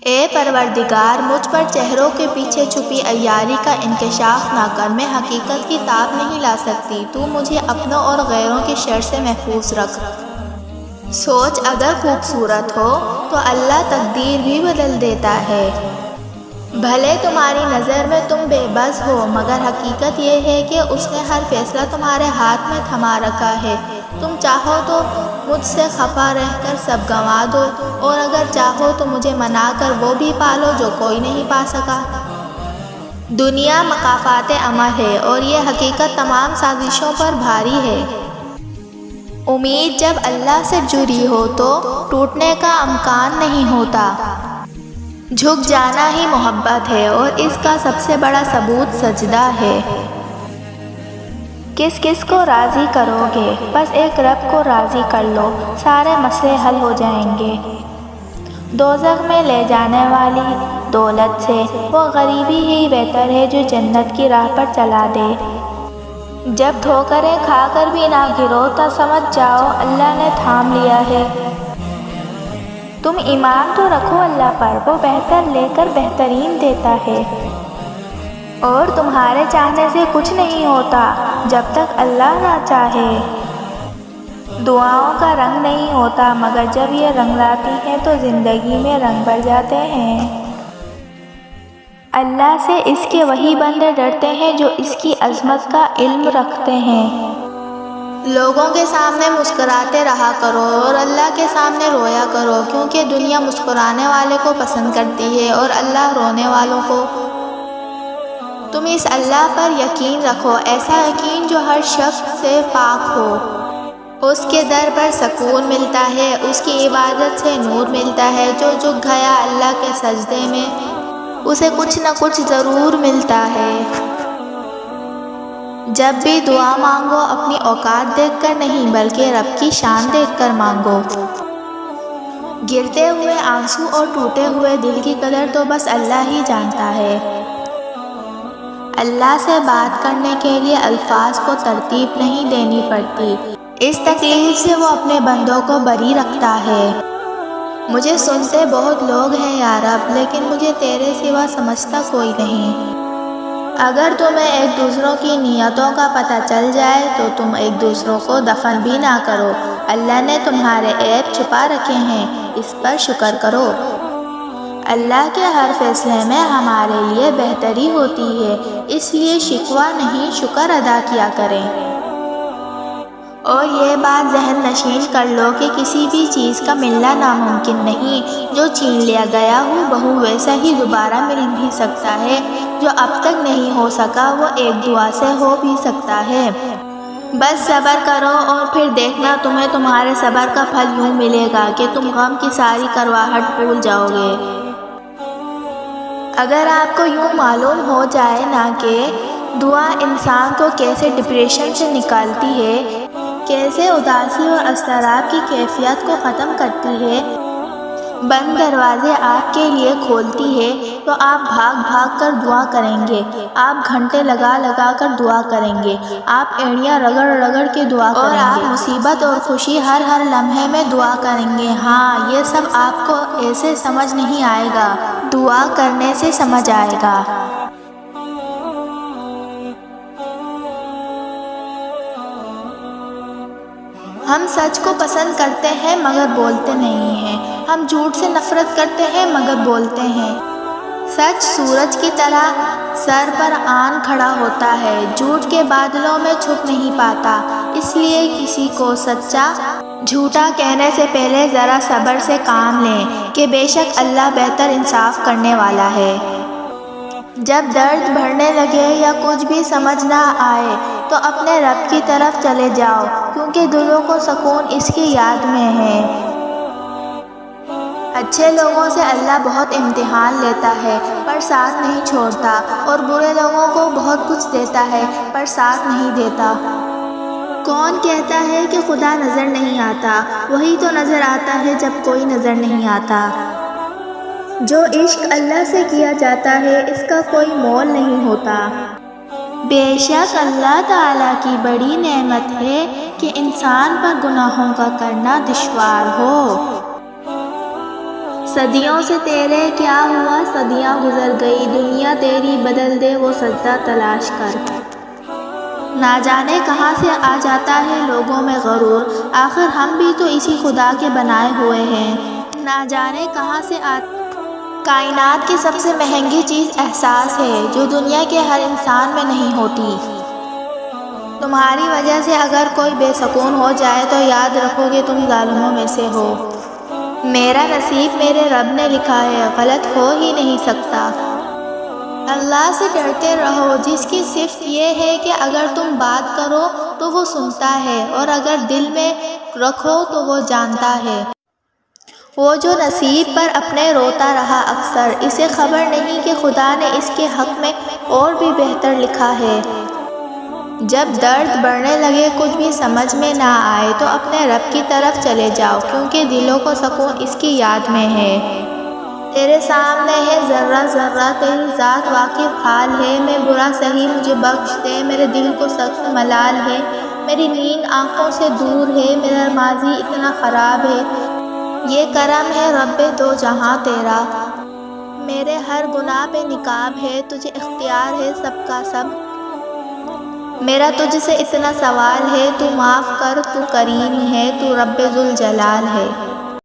اے پروردگار، مجھ پر چہروں کے پیچھے چھپی عیاری کا انکشاف نہ کر، میں حقیقت کی تاب نہیں لا سکتی، تو مجھے اپنوں اور غیروں کی شر سے محفوظ رکھ۔ سوچ اگر خوبصورت ہو تو اللہ تقدیر بھی بدل دیتا ہے۔ بھلے تمہاری نظر میں تم بے بس ہو، مگر حقیقت یہ ہے کہ اس نے ہر فیصلہ تمہارے ہاتھ میں تھما رکھا ہے۔ تم چاہو تو مجھ سے خفا رہ کر سب گنوا دو، اور اگر چاہو تو مجھے منا کر وہ بھی پالو جو کوئی نہیں پا سکا۔ دنیا مقافات عمل ہے، اور یہ حقیقت تمام سازشوں پر بھاری ہے۔ امید جب اللہ سے جڑی ہو تو ٹوٹنے کا امکان نہیں ہوتا۔ جھک جانا ہی محبت ہے، اور اس کا سب سے بڑا ثبوت سجدہ ہے۔ کس کس کو راضی کرو گے؟ بس ایک رب کو راضی کر لو، سارے مسئلے حل ہو جائیں گے۔ دوزخ میں لے جانے والی دولت سے وہ غریبی ہی بہتر ہے جو جنت کی راہ پر چلا دے۔ جب ٹھوکریں کھا کر بھی نہ گرو تو سمجھ جاؤ اللہ نے تھام لیا ہے۔ تم ایمان تو رکھو اللہ پر، وہ بہتر لے کر بہترین دیتا ہے۔ اور تمہارے چاہنے سے کچھ نہیں ہوتا جب تک اللہ نہ چاہے۔ دعاؤں کا رنگ نہیں ہوتا، مگر جب یہ رنگ لاتی ہیں تو زندگی میں رنگ بھر جاتے ہیں۔ اللہ سے اس کے وہی بندے ڈرتے ہیں جو اس کی عظمت کا علم رکھتے ہیں۔ لوگوں کے سامنے مسکراتے رہا کرو اور اللہ کے سامنے رویا کرو، کیونکہ دنیا مسکرانے والے کو پسند کرتی ہے اور اللہ رونے والوں کو۔ تم اس اللہ پر یقین رکھو، ایسا یقین جو ہر شک سے پاک ہو۔ اس کے در پر سکون ملتا ہے، اس کی عبادت سے نور ملتا ہے۔ جو جھک گیا اللہ کے سجدے میں، اسے کچھ نہ کچھ ضرور ملتا ہے۔ جب بھی دعا مانگو اپنی اوقات دیکھ کر نہیں بلکہ رب کی شان دیکھ کر مانگو۔ گرتے ہوئے آنسو اور ٹوٹے ہوئے دل کی قدر تو بس اللہ ہی جانتا ہے۔ اللہ سے بات کرنے کے لیے الفاظ کو ترتیب نہیں دینی پڑتی، اس تکلیف سے وہ اپنے بندوں کو بری رکھتا ہے۔ مجھے سنتے بہت لوگ ہیں یا رب، لیکن مجھے تیرے سوا سمجھتا کوئی نہیں۔ اگر تمہیں ایک دوسروں کی نیتوں کا پتہ چل جائے تو تم ایک دوسروں کو دفن بھی نہ کرو۔ اللہ نے تمہارے عیب چھپا رکھے ہیں، اس پر شکر کرو۔ اللہ کے ہر فیصلے میں ہمارے لیے بہتری ہوتی ہے، اس لیے شکوہ نہیں شکر ادا کیا کریں۔ اور یہ بات ذہن نشین کر لو کہ کسی بھی چیز کا ملنا ناممکن نہیں۔ جو چھین لیا گیا ہو بہو ویسا ہی دوبارہ مل بھی سکتا ہے، جو اب تک نہیں ہو سکا وہ ایک دعا سے ہو بھی سکتا ہے۔ بس صبر کرو اور پھر دیکھنا تمہیں تمہارے صبر کا پھل یوں ملے گا کہ تم غم کی ساری کرواہٹ بھول جاؤ گے۔ اگر آپ کو یوں معلوم ہو جائے نا کہ دعا انسان کو کیسے ڈپریشن سے نکالتی ہے، کیسے اداسی اور اضطراب کی کیفیت کو ختم کرتی ہے، بند دروازے آپ کے لیے کھولتی ہے، تو آپ بھاگ بھاگ کر دعا کریں گے، آپ گھنٹے لگا لگا کر دعا کریں گے، آپ ایڑیاں رگڑ رگڑ کے دعا کریں گے، اور آپ مصیبت اور خوشی ہر لمحے میں دعا کریں گے۔ ہاں، یہ سب آپ کو ایسے سمجھ نہیں آئے گا، دعا کرنے سے سمجھ آئے گا۔ ہم سچ کو پسند کرتے ہیں مگر بولتے نہیں ہیں، ہم جھوٹ سے نفرت کرتے ہیں مگر بولتے ہیں۔ سچ سورج کی طرح سر پر آن کھڑا ہوتا ہے، جھوٹ کے بادلوں میں چھپ نہیں پاتا، اس لیے کسی کو سچا جھوٹا کہنے سے پہلے ذرا صبر سے کام لیں کہ بے شک اللہ بہتر انصاف کرنے والا ہے۔ جب درد بڑھنے لگے یا کچھ بھی سمجھ نہ آئے تو اپنے رب کی طرف چلے جاؤ، کیونکہ دلوں کو سکون اس کی یاد میں ہے۔ اچھے لوگوں سے اللہ بہت امتحان لیتا ہے پر ساتھ نہیں چھوڑتا، اور برے لوگوں کو بہت کچھ دیتا ہے پر ساتھ نہیں دیتا۔ کون کہتا ہے کہ خدا نظر نہیں آتا؟ وہی تو نظر آتا ہے جب کوئی نظر نہیں آتا۔ جو عشق اللہ سے کیا جاتا ہے اس کا کوئی مول نہیں ہوتا۔ بے شک اللہ تعالیٰ کی بڑی نعمت ہے کہ انسان پر گناہوں کا کرنا دشوار ہو۔ صدیوں سے تیرے کیا ہوا، صدیاں گزر گئی، دنیا تیری بدل دے وہ سجدہ تلاش کر۔ نہ جانے کہاں سے آ جاتا ہے لوگوں میں غرور، آخر ہم بھی تو اسی خدا کے بنائے ہوئے ہیں۔ نہ جانے کہاں سے کائنات کی سب سے مہنگی چیز احساس ہے، جو دنیا کے ہر انسان میں نہیں ہوتی۔ تمہاری وجہ سے اگر کوئی بے سکون ہو جائے تو یاد رکھو کہ تم ظالموں میں سے ہو۔ میرا نصیب میرے رب نے لکھا ہے، غلط ہو ہی نہیں سکتا۔ اللہ سے ڈرتے رہو جس کی صفت یہ ہے کہ اگر تم بات کرو تو وہ سنتا ہے اور اگر دل میں رکھو تو وہ جانتا ہے۔ وہ جو نصیب پر اپنے روتا رہا اکثر، اسے خبر نہیں کہ خدا نے اس کے حق میں اور بھی بہتر لکھا ہے۔ جب درد بڑھنے لگے، کچھ بھی سمجھ میں نہ آئے تو اپنے رب کی طرف چلے جاؤ، کیونکہ دلوں کو سکون اس کی یاد میں ہے۔ تیرے سامنے ہے ذرہ ذرہ، تیری ذات واقف حال ہے۔ میں برا سہی مجھے بخش دے، میرے دل کو سخت ملال ہے۔ میری نیند آنکھوں سے دور ہے، میرا ماضی اتنا خراب ہے۔ یہ کرم ہے رب دو جہاں تیرا، میرے ہر گناہ پہ نقاب ہے۔ تجھے اختیار ہے سب کا سب، میرا تجھ سے اتنا سوال ہے۔ تو معاف کر، تو کریم ہے، تو رب ذوالجلال ہے۔